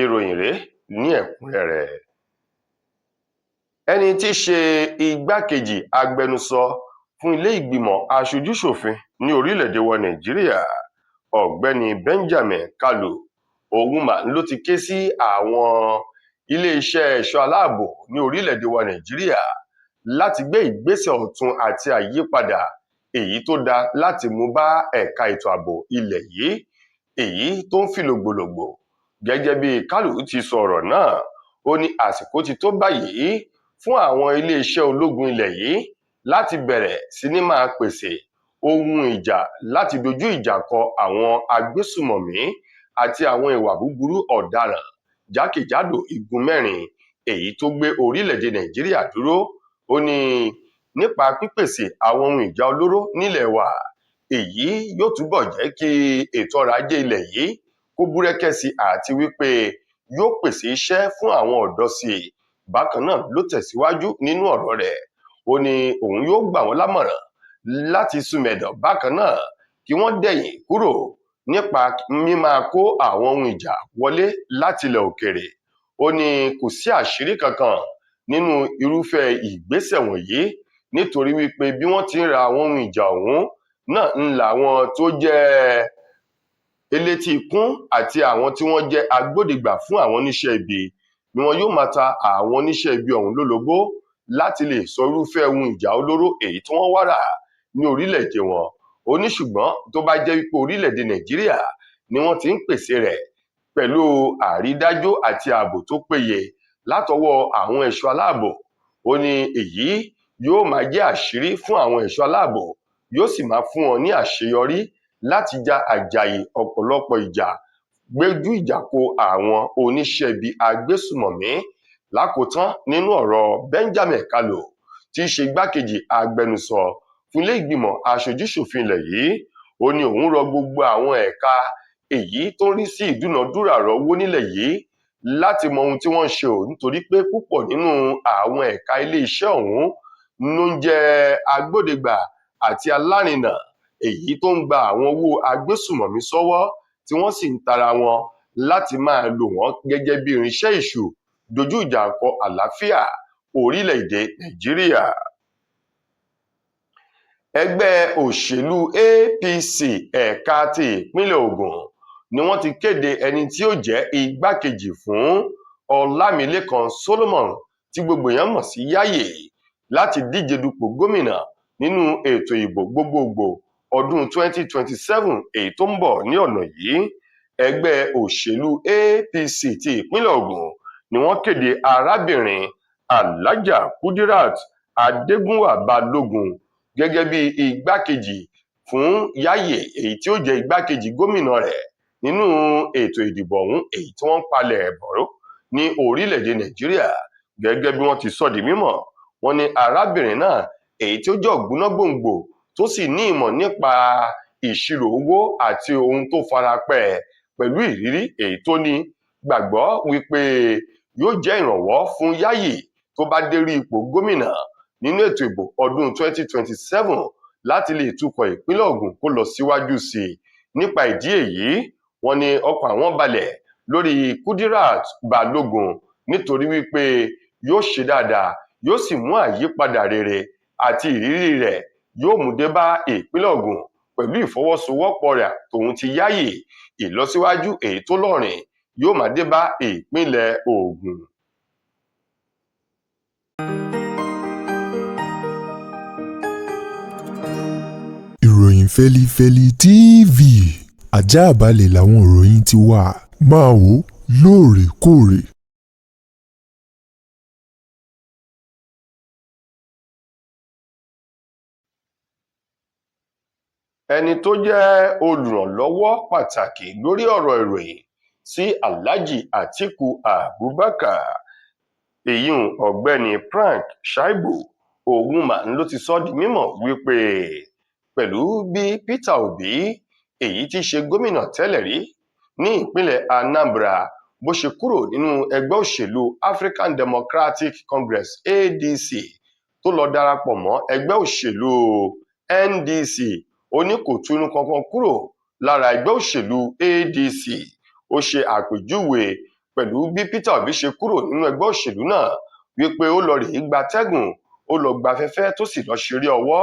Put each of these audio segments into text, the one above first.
Ìròyìn rèé ní ẹ̀kúnrẹ́rẹ́. Ẹni tí í ṣe igbákejì agbẹnusọ fún ilé ìgbìmọ̀ aṣojú-ṣòfin ní orílẹ̀-èdè wa Nàìjíríà, Ọ̀gbẹ́ni Benjamin Kalu òun mà ló ti ké sí àwọn ilé-iṣẹ́ ẹ̀ṣọ́ aláàbò ní orílẹ̀-èdè wa Nàìjíríà láti gbé ìgbésẹ̀ ọ̀tun àti àyípadà èyí tó dá láti mú bá ẹ̀ka ètò ààbò ilẹ̀ yìí èyí tó ń fì lògbòlògbò. Gẹ́gẹ́ bí Kalu ti sọ ọ̀rọ̀ náà, ó ní àsìkò ti tó báyìí fún àwọn iléeṣẹ́ ológun ilẹ̀ yìí láti bẹ̀rẹ̀ sí ní máa pèsè ohun ìjà láti dojú ìjà kọ àwọn agbésùmọ̀mí àti àwọn ìwà búburú ọ̀daràn jákèjádò igun mẹ́rin èyí tó gbé orílẹ̀-èdè Nàìjíríà dúró. Ó ní nípa pípèsè àwọn ohun ìjà olóró nílẹ̀ wa, èyí yóò túbọ̀ jẹ́ kí ètò ọrọ̀ ajé ilẹ̀ yìí kó búrẹ́kẹ́ sí àti wípé yóò pèsè iṣẹ́ fún àwọn ọ̀dọ́ sí i. Bákan náà ló tẹ̀síwájú nínú ọ̀rọ̀ rẹ̀, ó ní òun yóò gbà wọ́n lámọ̀ràn láti súnmẹ̀dọ̀ bákan náà kí wọ́n dẹ̀yìn kúrò nípa mímáa kó àwọn ohun ìjà wọlé láti ilẹ̀ òkèèrè. Ó ní kò sí àṣírí kankan nínú irúfẹ́ ìgbésẹ̀ wọ̀nyí nítorí wípé bí wọ́n ti ń ra àwọn ohun ìjà ọ̀hún náà ń làwọn tó jẹ́ elétí ikún àti àwọn tí wọ́n jẹ́ agbódegbà fún àwọn oníṣẹ́ ibi ni wọn yóò máa ta àwọn oníṣẹ́ ibi ọ̀hún lólobó láti lè sọ irúfẹ́ ohun ìjà olóró èyí tí wọ́n wá rà ní orílẹ̀-èdè wọn. Ó ní ṣùgbọ́n tó bá jẹ́ wípé orílẹ̀-èdè Nàìjíríà ni wọ́n ti ń pèsè rẹ̀ pẹ̀lú àrídájú àti ààbò tó péye látọwọ́ àwọn ẹ̀ṣọ́ aláàbò, ó ní èyí yóò máa jẹ́ àṣírí fún àwọn ẹ̀ṣọ́ aláàbò, yóò sì máa fún wọn ní àṣeyọrí láti ja àjàyè ọ̀pọ̀lọpọ̀ ìjà gbéjú ìjà kó àwọn oníṣẹ́ ibi agbésùmọ̀mí. Lákòótán nínú ọ̀rọ̀ Benjamin Kalu tí í ṣe igbákejì agbẹnusọ fún ilé ìgbìmọ̀ aṣojú-ṣòfin ilẹ̀ yìí, ó ní òun rọ gbogbo àwọn ẹ̀ka èyí tó ń rí sí ìdúnàádúrà ọ̀rọ̀ owó nílẹ̀ yìí láti mọ ohun tí wọ́n ń ṣe ò nítorí pé púpọ̀ nínú àwọn ẹ̀ka ilé-iṣẹ́ ọ̀hún ló ń jẹ́ agbódegbà àti alárinà èyí tó ń gba àwọn owó agbésùmọ̀mí sọ́wọ́ tí wọ́n sì ń tara wọn láti máa lò wọ́n gẹ́gẹ́ bí irinṣẹ́ èṣù dojú ìjà kọ àlàáfíà orílẹ̀-èdè Nàìjíríà. Ẹgbẹ́ òṣèlú APC ẹ̀ka ti ìpínlẹ̀ Ògùn ni wọ́n ti kéde ẹni tí ó jẹ́ igbákejì fún Ọlámilékan Solomon tí gbogbo èèyàn mọ̀ sí Yayi láti díje dupò gómìnà nínú ètò ìbò gbogbogbò ọdún 2027 èyí tó ń bọ̀ ní ọ̀nà yìí. Ẹgbẹ́ òṣèlú APC ti ìpínlẹ̀ Ògùn ni wọ́n kéde arábìnrin Alhaja Kudirat Adégúnwà Balógun gẹ́gẹ́ bí igbákejì fún Yayi èyí tí ó jẹ́ igbákejì gómìnà rẹ̀ nínú ètò ìdìbò ọ̀hún èyí tí wọ́n ń palẹ̀ bọ̀ ní orílẹ̀-èdè Nàìjíríà. Gẹ́gẹ́ bí wọ́n ti sọ di mímọ̀, wọ́n ní arábìnrin náà èyí tí ó jẹ́ ògbónágbòǹgbò tó sì ní ìmọ̀ nípa ìṣirò owó àti ohun tó farapẹ́ pẹ̀lú ìrírí èyí tó ní, gbàgbọ́ wípé yóò jẹ́ ìrànwọ́ fún Yayi tó bá dérí ipò gómìnà nínú ètò ìbò ọdún 2027 láti lè tukọ̀ ìpínlẹ̀ Ògùn kó lọ síwájú sí i. Nípa ìdí èyí, wọ́n ní ọkàn àwọn balẹ̀ lórí Kudirat Balógun nítorí wípé yóò ṣe dáadáa, yóò sì mú àyípadà rere àti ìrírí rẹ̀ yóò mú dé bá ìpínlẹ̀ Ògùn pẹ̀lú ìfọwọ́sowọ́pọ̀ rẹ̀ tòun ti Yayi. Ìlọsíwájú èyí tó lọ́rìn yóò máa dé bá ìpínlẹ̀ Ògùn. Ìròyìn Fẹ́lifẹ́li TV, àjààbálẹ̀ làwọn ìròyìn ti wà, máa wò lóòrèkóòrè. Ẹni tó jẹ́ olùrànlọ́wọ́ pàtàkì lórí ọ̀rọ̀ ìròyìn sí Alhaji Atiku Abubakar, èyún Ọ̀gbẹ́ni Frank Shaibu òun mà ló ti sọ di mímọ̀ wípé pẹ̀lú bí Peter Obi èyí tí ṣe gómìnà tẹ́lẹ̀ rí ní ìpínlẹ̀ Anambra bó ṣe kúrò nínú ẹgbẹ́ òṣèlú African Democratic Congress ADC tó lọ darapọ̀ mọ́ ẹgbẹ́ òṣèlú NDC, ó ní kò túnú kankan kúrò lára ẹgbẹ́ òṣèlú ADC. Ó ṣe àpèjúwe pẹ̀lú bí Peter Obi ṣe kúrò nínú ẹgbẹ́ òṣèlú náà wípé ó lọ rèé gbatẹ́gùn, ó lọ gbafẹ́fẹ́ tó sì lọ ṣeré ọwọ́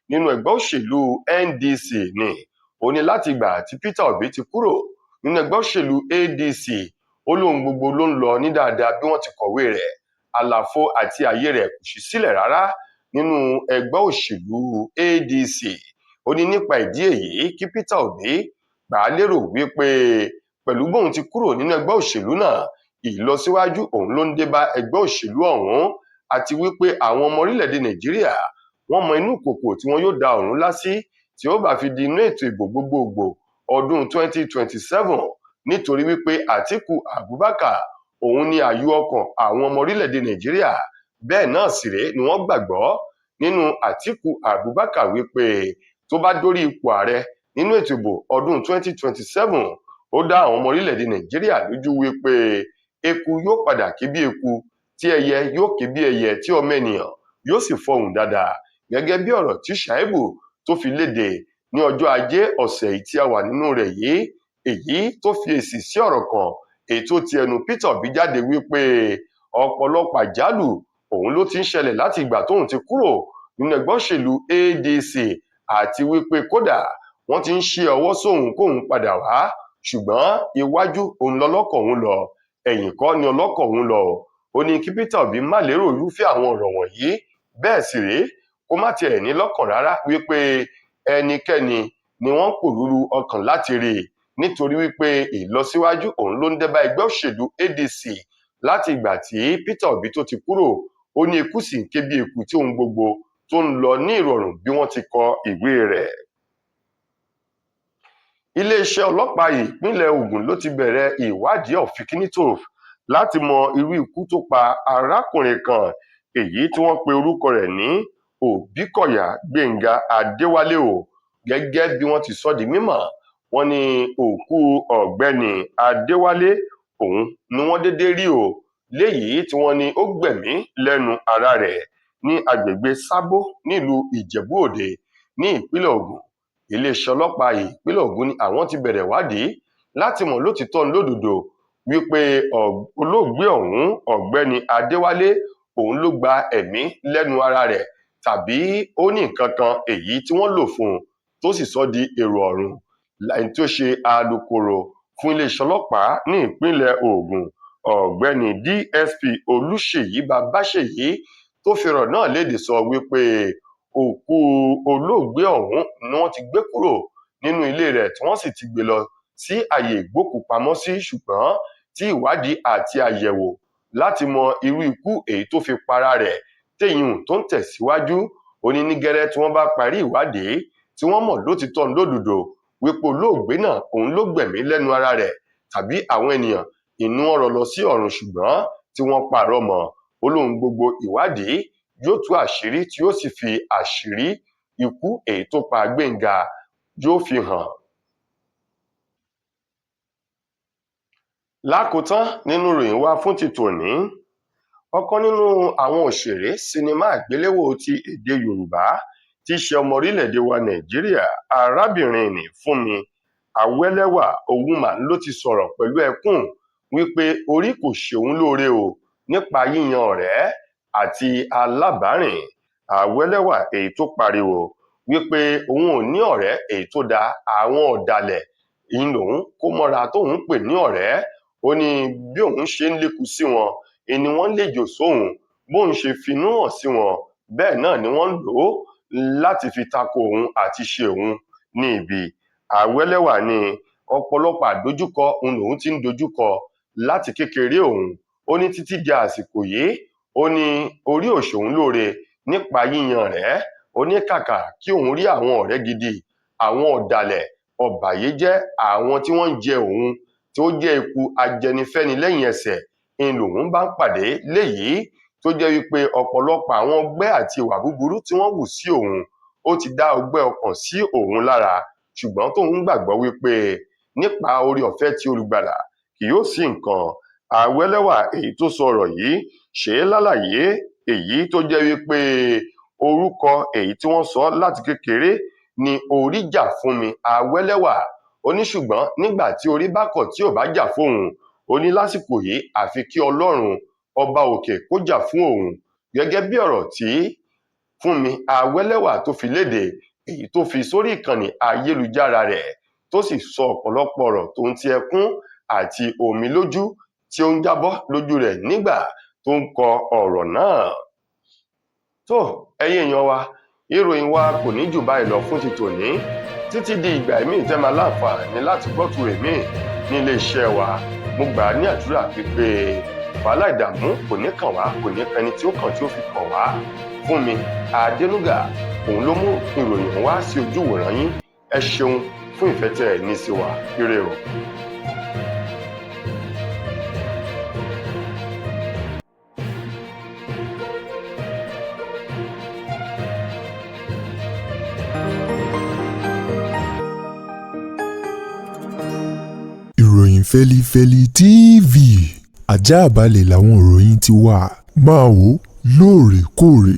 nínú ẹgbẹ́ òṣèlú NDC ni. Ó ní láti ìgbà tí Peter Obi ti kúrò nínú ẹgbẹ́ òṣèlú ADC, ó lóhun gbogbo ló ń lọ ní dáadáa bí wọ́n ti kọ̀wé rẹ̀, àlàfo àti àyè rẹ̀ kò sí sílẹ̀ rárá nínú ẹgbẹ́ òṣèlú ADC. Ó ní nípa ìdí èyí kí Peter Obi gbà á lérò wípé pẹ̀lú bóun ti kúrò nínú ẹgbẹ́ òṣèlú náà, ìlọsíwájú òun ló ń dé bá ẹgbẹ́ òṣèlú ọ̀hún, àti wípé àwọn ọmọ orílẹ̀-èdè Nàìjíríà wọ́n mọ inú kòkò tí wọ́n yóò da ọ̀run lá sí tí ó bá fi di inú ètò ìbò gbogbogbò ọdún 2027, nítorí wípé Àtíkù Abubakar òun ni ààyò ọkàn àwọn ọmọ orílẹ̀-èdè Nàìjíríà. Bẹ́ẹ̀ náà sì rèé ni wọ́n gbàgbọ́ nínú Àtíkù Abubakar wípé tó bá dórí ipò ààrẹ nínú ètò ìbò ọdún 2027, ó dá àwọn ọmọ orílẹ̀-èdè Nàìjíríà lójú wípé eku yóò padà ké bí eku, tí ẹyẹ yóò ké bí ẹyẹ, tí ọmọ ènìyàn yóò sì fọhùn dáadáa, gẹ́gẹ́ bí ọ̀rọ̀ tí Shaibu tó fi léde ní ọjọ́ Ajé ọ̀sẹ̀ yìí tí a wà nínú rẹ̀ yìí, èyí tó fi èsì sí ọ̀rọ̀ kan èyí tó ti ẹnu Peter Obi jáde wípé ọ̀pọ̀lọpọ̀ àjálù òun ló ti ń ṣẹlẹ̀ láti ìgbà tóun ti kúrò nínú ẹgbẹ́ òṣèlú ADC, àti wípé kódà wọ́n ti ń ṣe ọwọ́ sóhun kóhun padà wá, ṣùgbọ́n iwájú òun lọ́lọ́kọ̀ òun lọ, ẹ̀yìn kọ́ ni ọlọ́kọ̀ òun lọ. Ó ní kí Peter Obi má lérò irúfẹ́ àwọn ọ̀rọ̀ wọ̀nyí, bẹ́ẹ̀ sì rèé kó má tiẹ̀ ní lọ́kàn rárá wípé ẹnikẹ́ni ni wọ́n ń pòrúurú ọkàn láti rí, nítorí wípé ìlọsíwájú òun ló ń dé bá ẹgbẹ́ òṣèlú ADC láti ìgbà tí Peter Obi tó ti kúrò. Ó ní eku sì ń ké bí eku, tí ohun gbogbo tó ń lọ ní ìrọ̀rùn bí wọ́n ti kọ ìwé rẹ̀. Iléeṣẹ́ ọlọ́pàá ìpínlẹ̀ Ògùn ló ti bẹ̀rẹ̀ ìwádìí ọ̀fìnkìnìtòf láti mọ irú ikú tó pa arákùnrin kan èyí tí wọ́n pe orúkọ rẹ̀ ní Òbíkọ̀yà Gbénga Adéwálé o. Gẹ́gẹ́ bí wọ́n ti sọ di mímọ̀, wọ́n ní òkú ọ̀gbẹ́ni Adéwálé òun ni wọ́n dédé rí o, léyìí tí wọ́n ní ó gbẹ̀mí lẹ́nu ara rẹ̀ ní agbègbè Sábó nílùú Ìjẹ̀bú-Òde ní ìpínlẹ̀ Ògùn. Iléeṣẹ́ ọlọ́pàá ìpínlẹ̀ Ògùn ni àwọn ti bẹ̀rẹ̀ ìwádìí láti mọ̀ lótìítọ́ lódodo wípé olóògbé ọ̀hún ọ̀gbẹ́ni Adéwálé òun ló gba ẹ̀mí lẹ́nu ara rẹ̀, tàbí ó ní nǹkan kan èyí tí wọ́n lò fún un tó sì sọ di èrò ọ̀run. Ẹni tó ṣe alukoro fún iléeṣẹ́ ọlọ́pàá ní ìpínlẹ̀ Ògùn ọ̀gbẹ́ni DSP Olúṣèyí Babáṣèyí tó fi ọ̀rọ̀ náà léde sọ wípé òkú olóògbé ọ̀hún ni wọ́n ti gbé kúrò nínú ilé rẹ̀ tí wọ́n sì ti gbé lọ sí àyè ìgbókùpamọ́sí, ṣùgbọ́n tí ìwádìí àti àyẹ̀wò láti mọ irú ikú èyí tó fi para rẹ̀ téyìn tó ń tẹ̀síwájú. Ó ní ní gẹ́rẹ́ tí wọ́n bá parí ìwádìí tí wọ́n mọ̀ lótìítọ́ lódodo wípé olóògbé náà òun ló gbẹ̀mí lẹ́nu ara rẹ̀, tàbí àwọn ènìyàn inú ọ̀rọ̀ lọ sí ọ̀run ṣùgbọ́n tí wọ́n pààrọ̀ mọ́, ó lóhun gbogbo ìwádìí yóò tú àṣírí tí yóò sì fi àṣírí ikú èyí tó pa Gbénga yóò fi hàn. Lákòótán nínú ìròyìn wa fún ti tòní, ọ̀kan nínú àwọn òṣèré sinimá àgbéléwò ti èdè Yorùbá tí í ṣe ọmọ orílẹ̀-èdè wa Nàìjíríà, arábìnrin nì Fúnmi Awẹ́lẹ́wà Owómà ló ti sọ̀rọ̀ pẹ̀lú ẹkún wípé orí kò ṣeun lóore o nípa yíyan ọ̀rẹ́ àti alábàárìn. Awẹ́lẹ́wà èyí tó pariwo wípé òun ò ní ọ̀rẹ́ èyí tó da àwọn ọ̀dàlẹ̀ ìlòun kó mọ́ra tóun pè ní ọ̀rẹ́. Ó ní bí òun ṣe ń lékun sí wọn ni wọ́n lè jò sóhun, bóun ṣe finú hàn sí wọn bẹ́ẹ̀ náà ni wọ́n lò ó láti fi tako òun àti ṣe òun ní ibi. Awẹ́lẹ́wà ní ọ̀pọ̀lọpọ̀ àdójúkọ òun lòun ti ń dojúkọ láti kékeré òun. Ó ní títí di àsìkò yìí, ó ní orí ò ṣòun lóore nípa yíyan rẹ̀. Ó ní kàkà kí òun rí àwọn ọ̀rẹ́ gidi, àwọn ọ̀dàlẹ̀ ọ̀bàyéjẹ́, àwọn tí wọ́n ń jẹ òun tí ó jẹ́ eku ajẹnifẹ́ni lẹ́yìn ẹsẹ̀ ń lòun bá ń pàdé, léyìí tó jẹ́ wípé ọ̀pọ̀lọpọ̀ àwọn ọgbẹ́ àti ìwà búburú tí wọ́n hù sí òun ó ti dá ọgbẹ́ ọkàn sí òun lára, ṣùgbọ́n tóun gbàgbọ́ wípé nípa oore ọ̀fẹ́ tí Olùgbàlà kì yóò sí nǹkan. Awẹ́lẹ́wà èyí tó sọ ọ̀rọ̀ yìí ṣe é lálàyé èyí tó jẹ́ wípé orúkọ èyí tí wọ́n sọ láti kékeré ni Oríjà Fúnmi Awẹ́lẹ́wà. Ó ní ṣùgbọ́n nígbà tí orí bá kọ̀ tí ò bá jà fóun, ó ní lásìkò yìí àfi kí Ọlọ́run ọba òkè kó jà fún òun, gẹ́gẹ́ bí ọ̀rọ̀ tí Fúnmi Awẹ́lẹ́wà tó fi léde, èyí tó fi sórí ìkànnì ayélujára rẹ̀, tó sì sọ ọ̀pọ̀lọpọ̀ ọ̀rọ̀ tó ń ti ẹkún àti omi lójú tí ó ń jábọ́ lójú rẹ̀ nígbà tó ń kọ ọ̀rọ̀ náà. Tó ẹ̀yin èèyàn wa, ìròyìn wa kò ní jù báyìí lọ fún ti tòní. Títí di ìgbà míì tẹ́ máa láǹfààní láti gbọ́ tùrè míì ní iléeṣẹ́ wa, mo gbà á ní àdúrà pípé wàhálà ìdààmú kò ní kàn wá, kò ní pẹni tí ó kàn tí ó fi kàn wá. Fúnmi Adénúgà òun ló mú ìròyìn wá sí ojú ìwòran yín. Ẹ ṣeun fún ìfẹ́ tẹ́ ẹ ní sí wa. Ire o. Ìròyìn Fẹ́lifẹ́li TV Àjààbálẹ̀ làwọn ìròyìn ti wà, máa wò lóòrèkóòrè.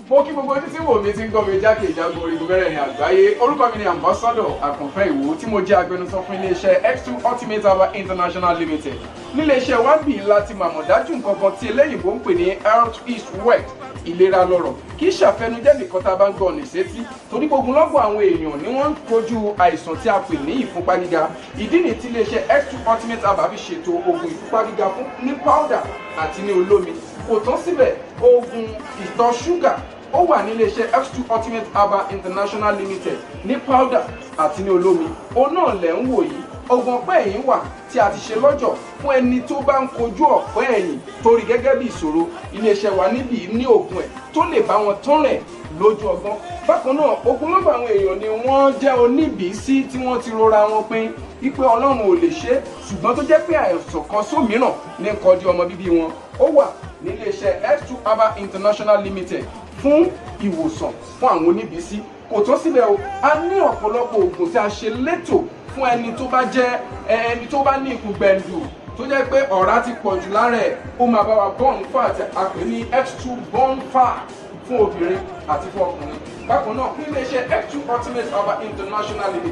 Mo kí gbogbo ojú tí wò mí ti ń gbọ́ mi jákèjádò orígun mẹ́rẹ̀ẹ̀rin àgbáyé. Orúkọ mi ni Ambassador Àkànfẹ́ Ìwò tí mo jẹ́ agbẹnusọ fún iléeṣẹ́ X2 Ultimate Herbal International Limited. Níléeṣẹ́ wa bí láti màmọ̀ dájú nǹkan kan tí eléyìnbó ń pè ní health is wealth, ìlera lọ́rọ̀. Kì í ṣàfẹnujẹ́ nìkan tá a bá ń gbọ́ ọ̀nì sétí, torí gbogbo lọ́gbọ̀ àwọn èèyàn ni wọ́n ń kojú àìsàn tí a pè ní ìfúnpá gíga. Ìdí nìyí tí iléeṣẹ́ X2 Ultimate Herbal fi ṣètò oògùn ìfúnpá gíga fún ní powder àti ní olómi. Kò tán síbẹ̀, oògùn ìtọ̀ ṣúgà ó wà ní iléeṣẹ́ X2 Ultimate Herbal International Limited ní powder àti ní olómi. Òun náà lẹ̀ ń wò yìí. Oògùn ọ̀pẹ́ ẹ̀yìn wà tí a ti ṣe lọ́jọ̀ fún ẹni tó bá ń kojú ọ̀pẹ́ ẹ̀yìn torí gẹ́gẹ́ bí ìṣòro. Iléeṣẹ́ wa níbí ní oògùn ẹ̀ tó lè bá wọn tán rẹ̀ lójú ọgbọ́n. Bákan náà, ogunlọ́gọ̀ àwọn èèyàn ni wọ́n jẹ́ oníbìísí tí wọ́n ti rora wọn pín wípé Ọlọ́run ò lè ṣe, ṣùgbọ́n tó jẹ́ pé àìsàn kan sómìíràn ní kọjú ọmọ bíbí wọn. Ó wà ní iléeṣẹ́ X2 Herbal International Limited fún ìwòsàn fún àwọn oníbìísí. Kò tó síbẹ̀ o, a ní ọ̀pọ̀lọpọ̀ oògùn tí a ṣe létò fún ẹni tó bá jẹ́ ẹni tó bá ní ikùn gbẹ̀ndù tó jẹ́ pé ọ̀rá ti pọ̀ jù lára ẹ̀. Ó máa bá wa burn fat, a pè ní X2 burn fat fún obìnrin àti fún ọkùnrin. Bákan náà, fún iléeṣẹ́ X2 Ultimate Herbal International Limited